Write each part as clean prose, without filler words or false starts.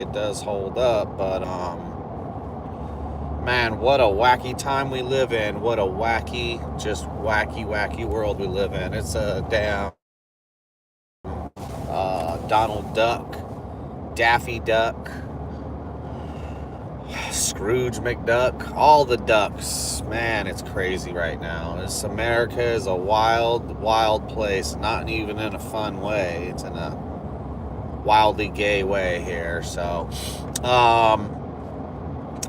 it does hold up, but man, what a wacky time we live in. What a wacky, just wacky, wacky world we live in. It's a damn Donald Duck, Daffy Duck, Scrooge McDuck, all the ducks. Man, it's crazy right now. This America is a wild, wild place. Not even in a fun way. It's in a wildly gay way here. So,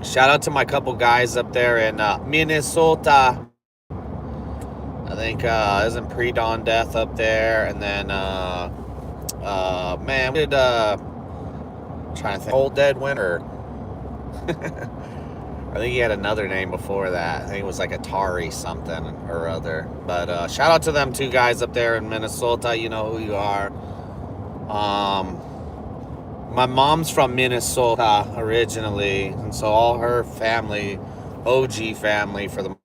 shout out to my couple guys up there in Minnesota. I think isn't pre-dawn death up there, and then man, we did trying to think, Old Dead Winter. I think he had another name before that. I think it was like Atari something or other. But shout out to them two guys up there in Minnesota. You know who you are. My mom's from Minnesota originally, and so all her family, OG family for the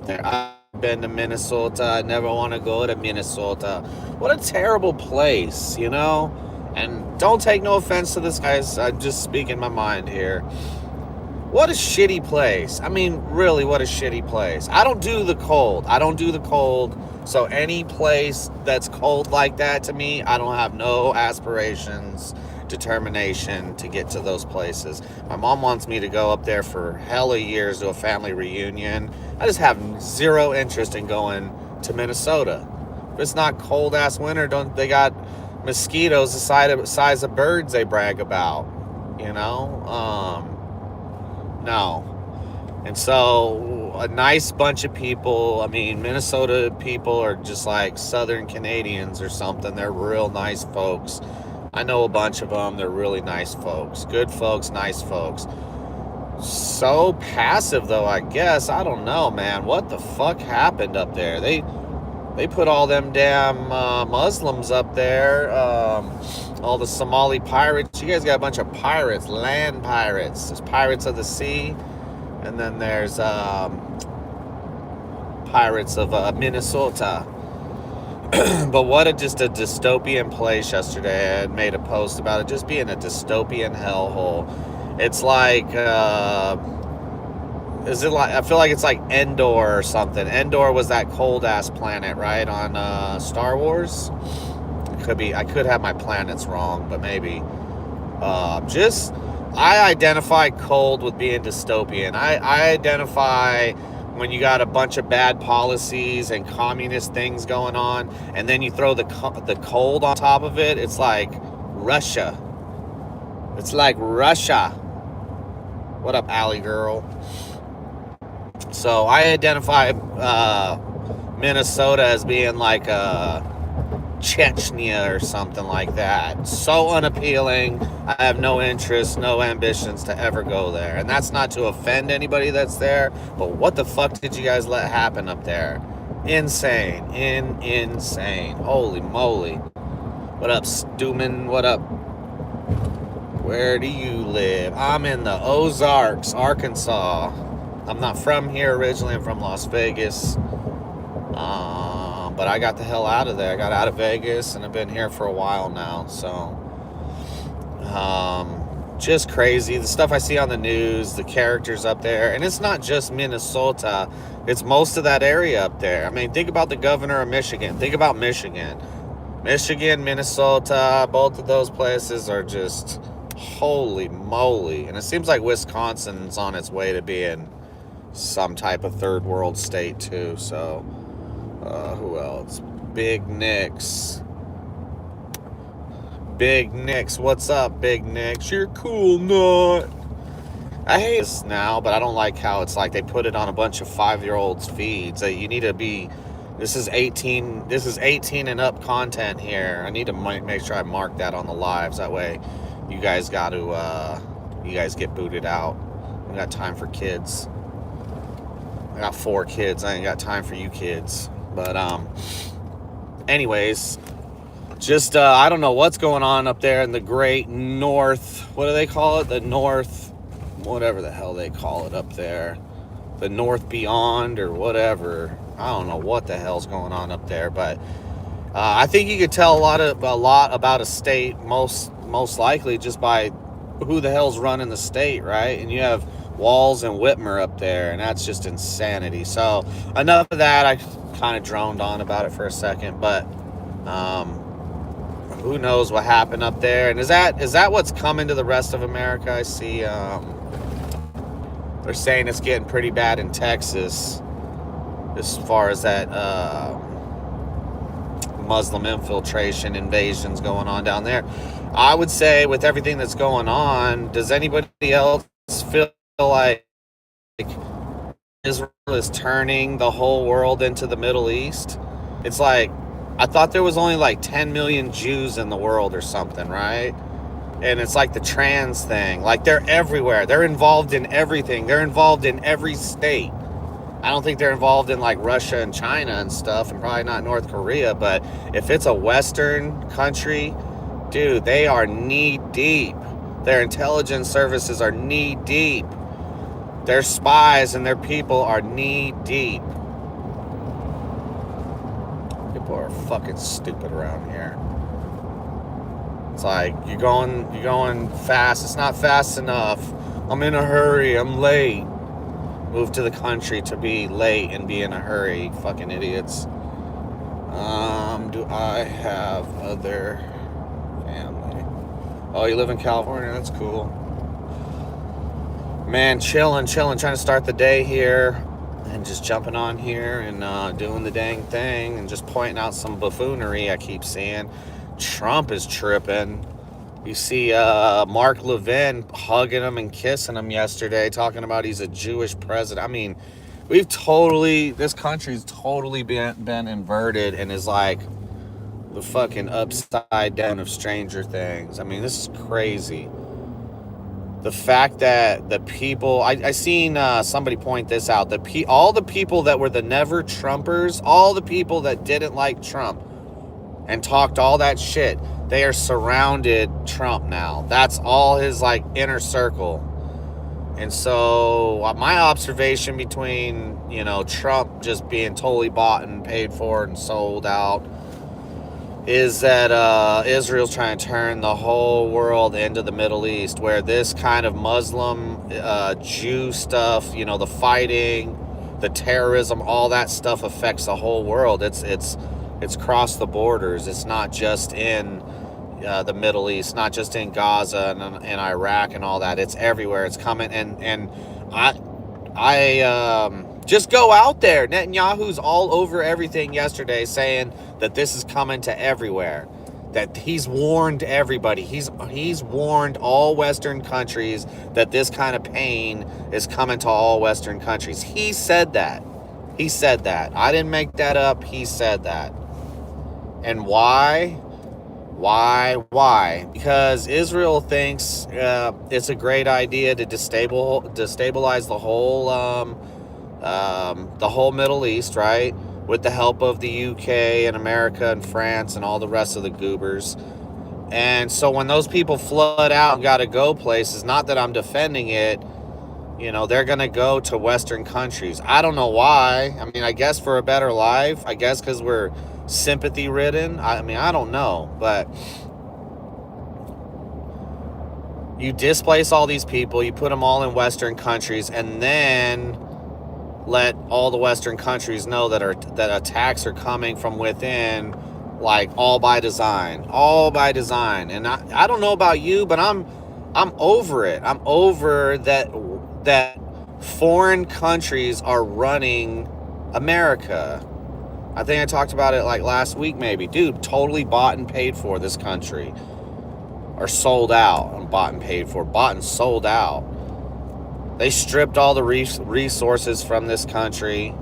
there. I've been to Minnesota. I never want to go to Minnesota. What a terrible place, you know? And don't take no offense to this, guys. I'm just speaking my mind here. What a shitty place. I mean, really, what a shitty place. I don't do the cold. So any place that's cold like that to me, I don't have no aspirations, determination to get to those places. My mom wants me to go up there for hella years to a family reunion. I just have zero interest in going to Minnesota. If it's not cold ass winter, don't they got mosquitoes the size of birds they brag about, you know? No. And so a nice bunch of people, I mean, Minnesota people are just like Southern Canadians or something. They're real nice folks. I know a bunch of them. They're really nice folks. Good folks, nice folks. So passive though, I guess. I don't know, man. What the fuck happened up there? They put all them damn Muslims up there, all the Somali pirates. You guys got a bunch of pirates, land pirates. There's pirates of the sea, and then there's pirates of Minnesota. But what just a dystopian place yesterday. I had made a post about it just being a dystopian hellhole. It's like, is it like, I feel like it's like Endor or something. Endor was that cold ass planet, right? On Star Wars? It could be, I could have my planets wrong, but maybe. I identify cold with being dystopian. I identify when you got a bunch of bad policies and communist things going on, and then you throw the cold on top of it. It's like Russia. It's like Russia. What up, Alley girl? So I identify Minnesota as being like Chechnya or something like that. So unappealing. I have no interest, no ambitions to ever go there. And that's not to offend anybody that's there, but what the fuck did you guys let happen up there? Insane. Insane. Holy moly. What up, Stuman? What up? Where do you live? I'm in the Ozarks, Arkansas. I'm not from here originally. I'm from Las Vegas. But I got the hell out of there. I got out of Vegas and I've been here for a while now. So, just crazy. The stuff I see on the news, the characters up there. And it's not just Minnesota. It's most of that area up there. I mean, think about the governor of Michigan. Think about Michigan. Michigan, Minnesota, both of those places are just holy moly. And it seems like Wisconsin's on its way to being some type of third world state too. So who else? Big Nicks. What's up, Big Nicks? You're cool, not. I hate this now, but I don't like how it's like they put it on a bunch of 5-year-olds feeds. You need to be, this is 18 and up content here. I need to make sure I mark that on the lives. That way you guys got to you guys get booted out. I got time for kids. I got 4 kids. I ain't got time for you kids. But anyways, just I don't know what's going on up there in the great north. What do they call it? The north, whatever the hell they call it up there. The north beyond or whatever. I don't know what the hell's going on up there, but I think you could tell a lot about a state most likely just by who the hell's running the state, right? And you have Walz and Whitmer up there, and that's just insanity. So enough of that. I kind of droned on about it for a second, but who knows what happened up there? And is that what's coming to the rest of America? I see they're saying it's getting pretty bad in Texas as far as that Muslim infiltration invasions going on down there. I would say with everything that's going on, does anybody else feel like Israel is turning the whole world into the Middle East? It's like, I thought there was only like 10 million Jews in the world or something, right? And it's like the trans thing. Like, they're everywhere. They're involved in everything. They're involved in every state. I don't think they're involved in like Russia and China and stuff, and probably not North Korea, but if it's a Western country, dude, they are knee deep. Their intelligence services are knee deep. Their spies and their people are knee deep. People are fucking stupid around here. It's like, you're going fast. It's not fast enough. I'm in a hurry. I'm late. Move to the country to be late and be in a hurry. Fucking idiots. Do I have other family? Oh, you live in California? That's cool. Man, chilling, trying to start the day here and just jumping on here and doing the dang thing and just pointing out some buffoonery I keep seeing. Trump is tripping. You see Mark Levin hugging him and kissing him yesterday, talking about he's a Jewish president. I mean, this country's totally been inverted and is like the fucking upside down of Stranger Things. I mean, this is crazy. The fact that the people, I seen somebody point this out, all the people that were the never Trumpers, all the people that didn't like Trump and talked all that shit, they are surrounded Trump now. That's all his like inner circle. And so my observation between, Trump just being totally bought and paid for and sold out is that Israel's trying to turn the whole world into the Middle East, where this kind of Muslim Jew stuff, the fighting, the terrorism, all that stuff affects the whole world. It's crossed the borders. It's not just in the Middle East, not just in Gaza and Iraq and all that. It's everywhere. It's coming. And I just go out there. Netanyahu's all over everything yesterday saying that this is coming to everywhere. That he's warned everybody. He's warned all Western countries that this kind of pain is coming to all Western countries. He said that. I didn't make that up. He said that. And why? Why? Because Israel thinks it's a great idea to destabilize the whole Middle East, right? With the help of the UK and America and France and all the rest of the goobers. And so when those people flood out and got to go places, not that I'm defending it, they're going to go to Western countries. I don't know why. I mean, I guess for a better life. I guess because we're sympathy ridden. I mean, I don't know. But you displace all these people, you put them all in Western countries, and then let all the Western countries know that attacks are coming from within, like all by design. And I don't know about you, but I'm over it. I'm over that foreign countries are running America. I think I talked about it like last week maybe. Dude, totally bought and paid for this country. Or sold out and bought and sold out. They stripped all the resources from this country.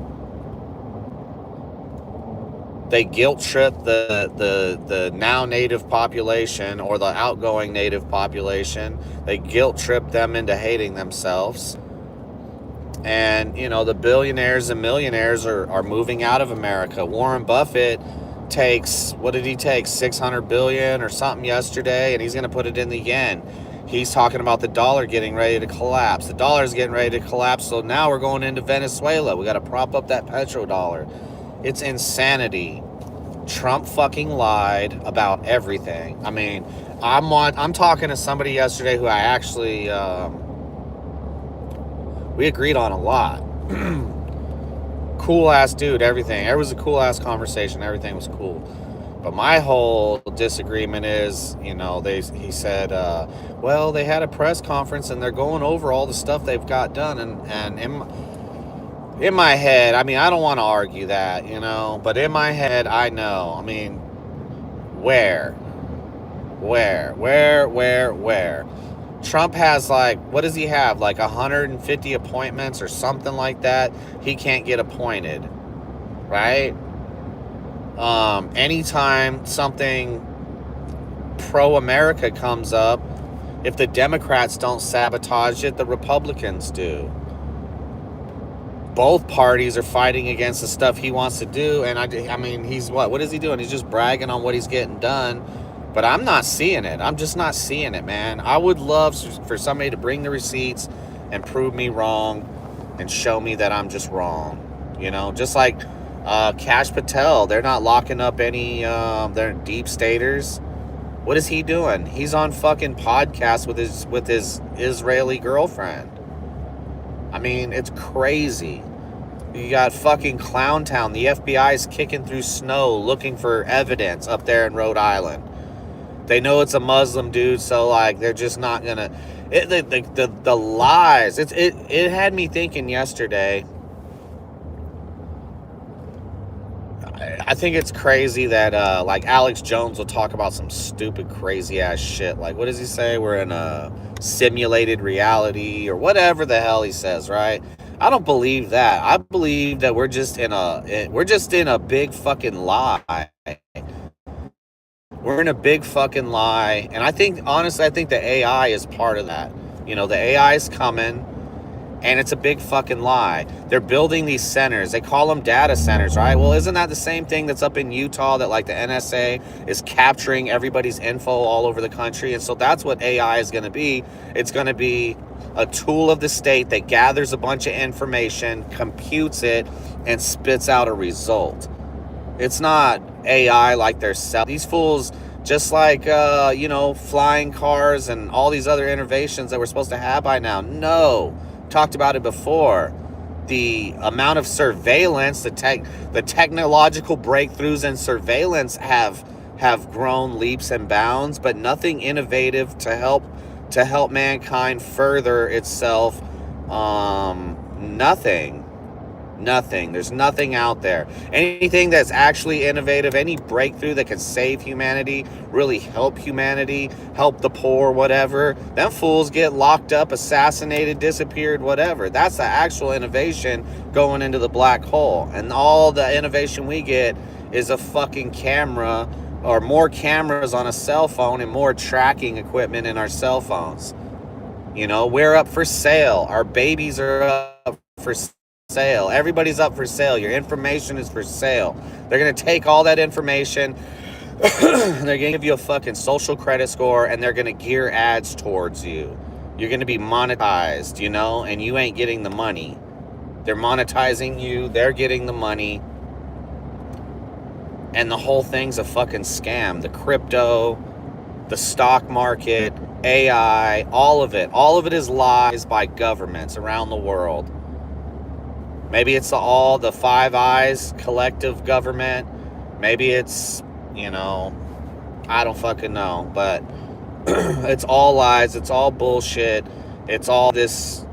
They guilt tripped the now native population or the outgoing native population. They guilt tripped them into hating themselves. And, the billionaires and millionaires are moving out of America. Warren Buffett takes, what did he take, 600 billion or something yesterday, and he's going to put it in the yen. He's talking about the dollar getting ready to collapse. The dollar's getting ready to collapse, so now we're going into Venezuela. We got to prop up that petrodollar. It's insanity. Trump fucking lied about everything. I mean, I'm talking to somebody yesterday who I actually we agreed on a lot. Cool ass dude, everything. It was a cool ass conversation. Everything was cool. But my whole disagreement is, he said, well, they had a press conference and they're going over all the stuff they've got done. And in my head, I mean, I don't want to argue that, but in my head, I know. I mean, where? Where? Trump has what does he have? Like 150 appointments or something like that. He can't get appointed, right? Anytime something pro-America comes up, if the Democrats don't sabotage it, the Republicans do. Both parties are fighting against the stuff he wants to do, and I mean, he's what is he doing? He's just bragging on what he's getting done, but I'm not seeing it. I'm just not seeing it, man. I would love for somebody to bring the receipts and prove me wrong and show me that I'm just wrong. Just like Kash Patel, they're not locking up any they're deep staters. What is he doing? He's on fucking podcasts with his Israeli girlfriend. I mean, it's crazy. You got fucking Clowntown. The FBI is kicking through snow looking for evidence up there in Rhode Island. They know it's a Muslim dude, so they're just not gonna. The lies. It had me thinking yesterday. I think it's crazy that Alex Jones will talk about some stupid crazy ass shit. Like, what does he say? We're in a simulated reality or whatever the hell he says, right? I don't believe that. I believe that we're just in a big fucking lie. We're in a big fucking lie, and honestly I think the AI is part of that. The AI is coming. And it's a big fucking lie. They're building these centers. They call them data centers, right? Well, isn't that the same thing that's up in Utah, that the NSA is capturing everybody's info all over the country? And so that's what AI is going to be. It's going to be a tool of the state that gathers a bunch of information, computes it, and spits out a result. It's not AI like they're selling. These fools, just like, flying cars and all these other innovations that we're supposed to have by now. No. Talked about it before. The amount of surveillance, the technological breakthroughs in surveillance have grown leaps and bounds, but nothing innovative to help mankind further itself. Nothing. There's nothing out there. Anything that's actually innovative, any breakthrough that can save humanity, really help humanity, help the poor, whatever, them fools get locked up, assassinated, disappeared, whatever. That's the actual innovation going into the black hole. And all the innovation we get is a fucking camera, or more cameras on a cell phone and more tracking equipment in our cell phones. We're up for sale. Our babies are up for sale. Everybody's up for sale. Your information is for sale. They're going to take all that information. They're going to give you a fucking social credit score, and they're going to gear ads towards you. You're going to be monetized, and you ain't getting the money. They're monetizing you. They're getting the money. And the whole thing's a fucking scam. The crypto, the stock market, AI, all of it is lies by governments around the world. Maybe it's the Five Eyes collective government. Maybe it's, I don't fucking know. But it's all lies. It's all bullshit. It's all this,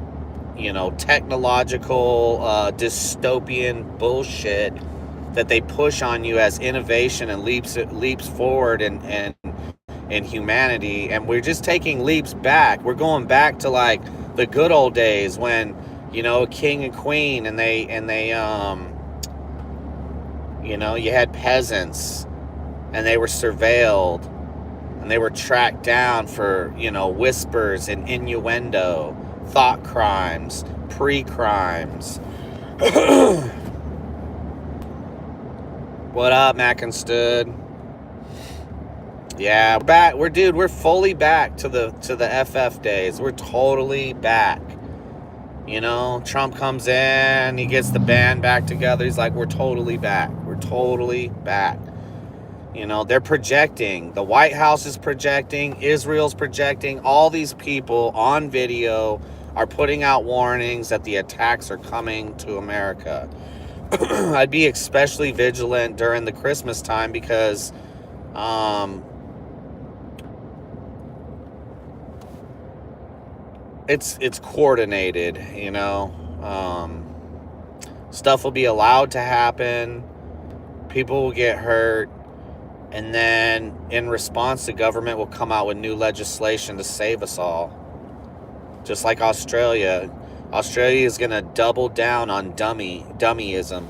technological dystopian bullshit that they push on you as innovation and leaps forward and humanity. And we're just taking leaps back. We're going back to the good old days when, king and queen, and they you had peasants, and they were surveilled, and they were tracked down for, whispers and innuendo, thought crimes, pre-crimes. What up, Mackinstud? Yeah, we're back. We're fully back to the FF days. We're totally back. Trump comes in, he gets the band back together. He's like, we're totally back. We're totally back. You know, they're projecting. The White House is projecting. Israel's projecting. All these people on video are putting out warnings that the attacks are coming to America. I'd be especially vigilant during the Christmas time because it's coordinated, you know. Stuff will be allowed to happen. People will get hurt. And then, in response, the government will come out with new legislation to save us all. Just like Australia. Australia is going to double down on dummyism.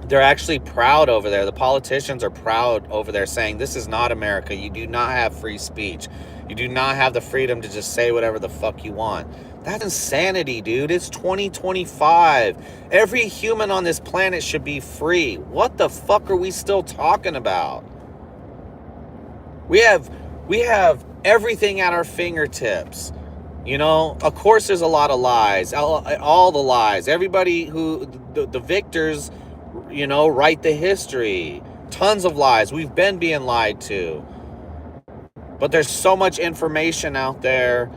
They're actually proud over there. The politicians are proud over there saying, this is not America. You do not have free speech. You do not have the freedom to just say whatever the fuck you want. That's insanity, dude. It's 2025. Every human on this planet should be free. What the fuck are we still talking about? We have everything at our fingertips. You know, of course there's a lot of lies. All the lies. Everybody who, the victors, you know, write the history. Tons of lies. We've been being lied to. But there's so much information out there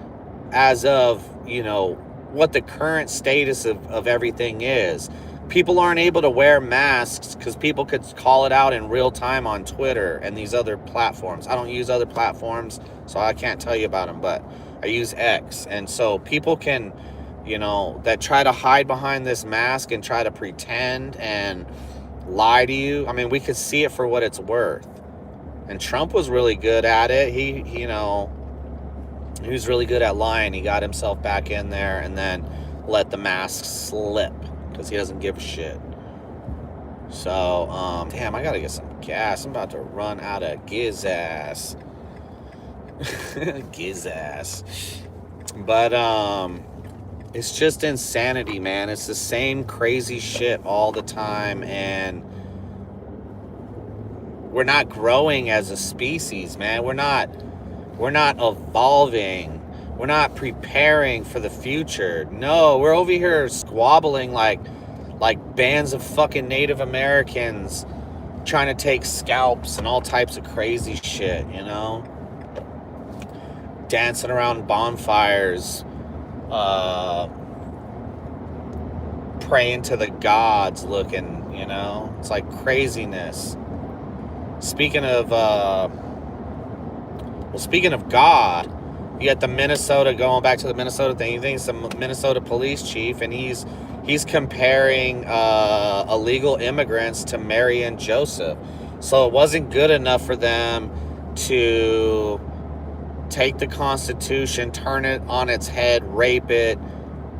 as of, you know, what the current status of everything is. People aren't able to wear masks because people could call it out in real time on Twitter and these other platforms. I don't use other platforms, so I can't tell you about them, but I use X. And so people can, you know, that try to hide behind this mask and try to pretend and lie to you. I mean, we could see it for what it's worth. And Trump was really good at it. He you know, he was really good at lying. He got himself back in there and then let the mask slip because he doesn't give a shit. So, damn, I gotta get some gas. I'm about to run out of gizass. Gizass. But, it's just insanity, man. It's the same crazy shit all the time, and we're not growing as a species, man. We're not evolving. We're not preparing for the future. No, we're over here squabbling like bands of fucking Native Americans trying to take scalps and all types of crazy shit, you know? Dancing around bonfires, praying to the gods looking, you know? It's like craziness. Speaking of God, you got the Minnesota, going back to the Minnesota thing. You think it's the Minnesota police chief, and he's comparing illegal immigrants to Mary and Joseph. So it wasn't good enough for them to take the Constitution, turn it on its head, rape it,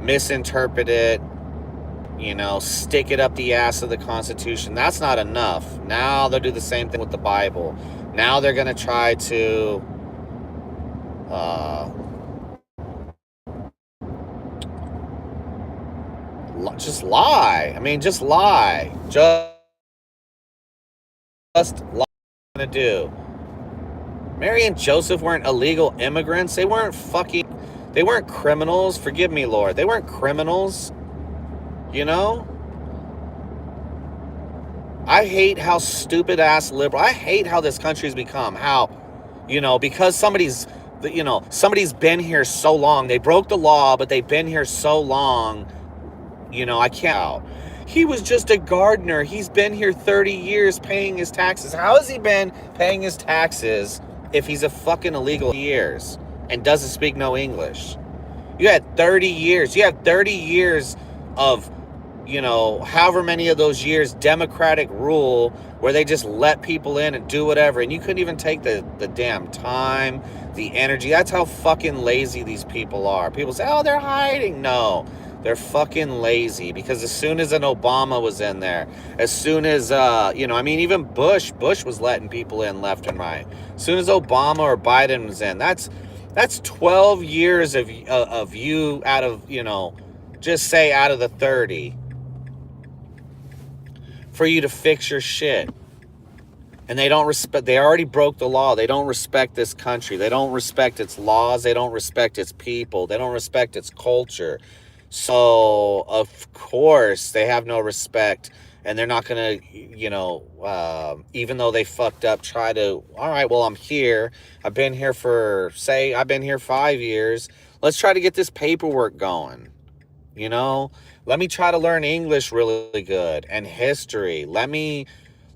misinterpret it, you know, stick it up the ass of the Constitution. That's not enough. Now they'll do the same thing with the Bible. Now they're going to try to just lie. I mean, just lie. Just lie. What to do. Mary and Joseph weren't illegal immigrants. They weren't criminals. Forgive me, Lord. They weren't criminals. You know? I hate how stupid ass liberal. I hate how this country's become. How, you know, because somebody's been here so long. They broke the law, but they've been here so long. You know, I can't. He was just a gardener. He's been here 30 years paying his taxes. How has he been paying his taxes if he's a fucking illegal years and doesn't speak no English? You had 30 years. You have 30 years of, you know, however many of those years, democratic rule where they just let people in and do whatever. And you couldn't even take the damn time, the energy. That's how fucking lazy these people are. People say, oh, they're hiding. No, they're fucking lazy, because as soon as an Obama was in there, as soon as, you know, I mean, even Bush was letting people in left and right. As soon as Obama or Biden was in, that's 12 years of you out of, you know, just say out of the 30 for you to fix your shit. And they don't respect, they already broke the law. They don't respect this country. They don't respect its laws. They don't respect its people. They don't respect its culture. So, of course, they have no respect and they're not gonna, even though they fucked up, try to, all right, well, I'm here, I've been here for, say I've been here 5 years, let's try to get this paperwork going, you know, let me try to learn English really good and history. Let me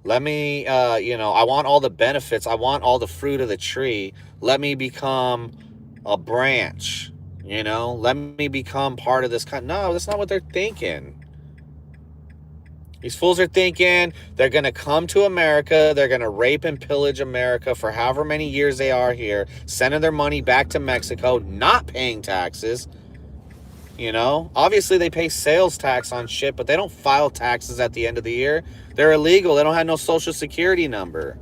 I want all the benefits, I want all the fruit of the tree. Let me become a branch, let me become part of this no, that's not what they're thinking. These fools are thinking they're going to come to America, they're going to rape and pillage America for however many years they are here, sending their money back to Mexico, not paying taxes. Obviously they pay sales tax on shit, but they don't file taxes at the end of the year. They're illegal. They don't have no social security number.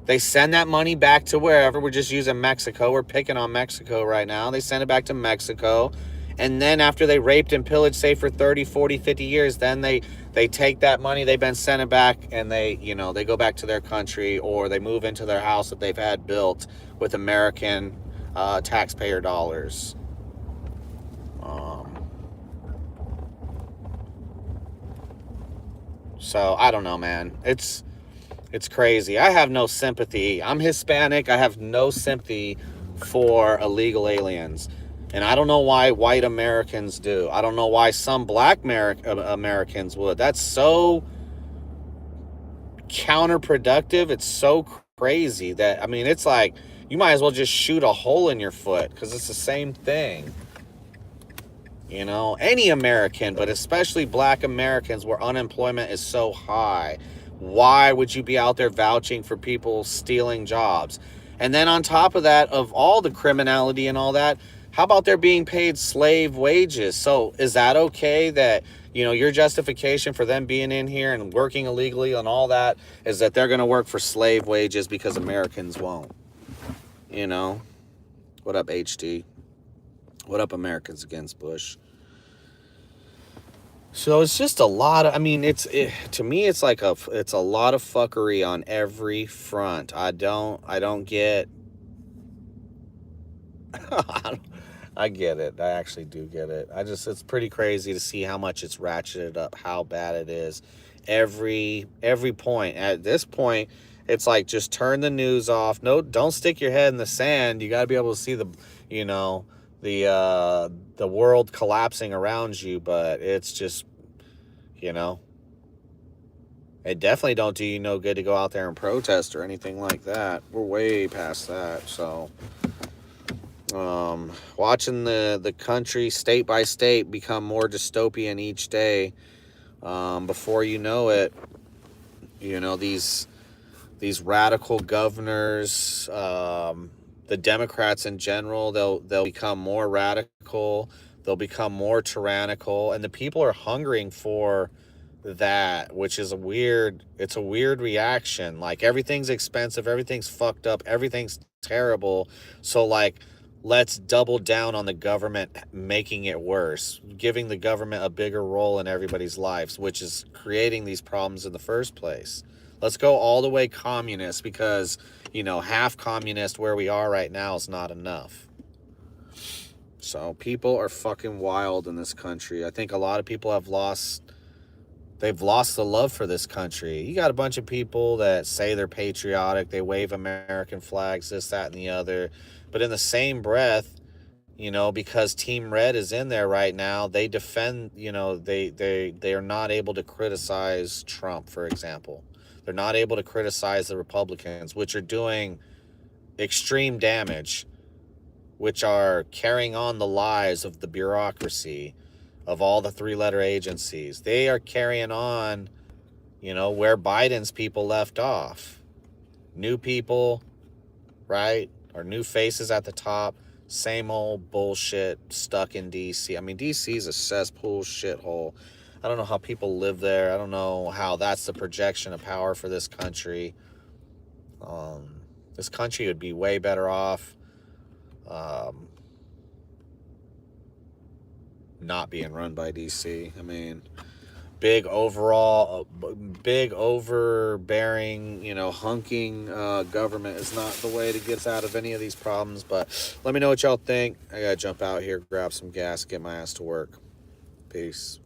They send that money back to wherever. We're just using Mexico. We're picking on Mexico right now. They send it back to Mexico. And then after they raped and pillaged, say, for 30, 40, 50 years, then they take that money they've been sending back, and they go back to their country, or they move into their house that they've had built with American taxpayer dollars. So I don't know, man. It's crazy. I have no sympathy. I'm Hispanic. I have no sympathy for illegal aliens. And I don't know why white Americans do. I don't know why some black Americans would. That's so counterproductive. It's so crazy that, it's like, you might as well just shoot a hole in your foot, because it's the same thing. Any American, but especially black Americans, where unemployment is so high. Why would you be out there vouching for people stealing jobs? And then on top of that, of all the criminality and all that, how about they're being paid slave wages? So is that okay that, your justification for them being in here and working illegally and all that is that they're going to work for slave wages because Americans won't? What up, HD? What up, Americans Against Bush? So it's just a lot of, to me, it's like it's a lot of fuckery on every front. I don't get, I get it. I actually do get it. It's pretty crazy to see how much it's ratcheted up, how bad it is. Every point. At this point, it's like, just turn the news off. No, don't stick your head in the sand. You got to be able to see the world collapsing around you, but it's just, it definitely don't do you no good to go out there and protest or anything like that. We're way past that. So watching the country state by state become more dystopian each day, before you know it, these radical governors, the Democrats in general, they'll become more radical, they'll become more tyrannical, and the people are hungering for that, which is a weird reaction. Like, everything's expensive, everything's fucked up, everything's terrible. So, like, let's double down on the government making it worse, giving the government a bigger role in everybody's lives, which is creating these problems in the first place. Let's go all the way communist, because, half communist where we are right now is not enough. So people are fucking wild in this country. I think a lot of people they've lost the love for this country. You got a bunch of people that say they're patriotic, they wave American flags, this, that, and the other. But in the same breath, because Team Red is in there right now, they defend, they are not able to criticize Trump, for example. They're not able to criticize the Republicans, which are doing extreme damage, which are carrying on the lies of the bureaucracy, of all the three-letter agencies. They are carrying on, where Biden's people left off. New people, right? Or new faces at the top. Same old bullshit stuck in D.C. D.C.'s a cesspool shithole. I don't know how people live there. I don't know how that's the projection of power for this country. This country would be way better off not being run by DC. Big overbearing, hunking government is not the way to get us out of any of these problems. But let me know what y'all think. I gotta jump out here, grab some gas, get my ass to work. Peace.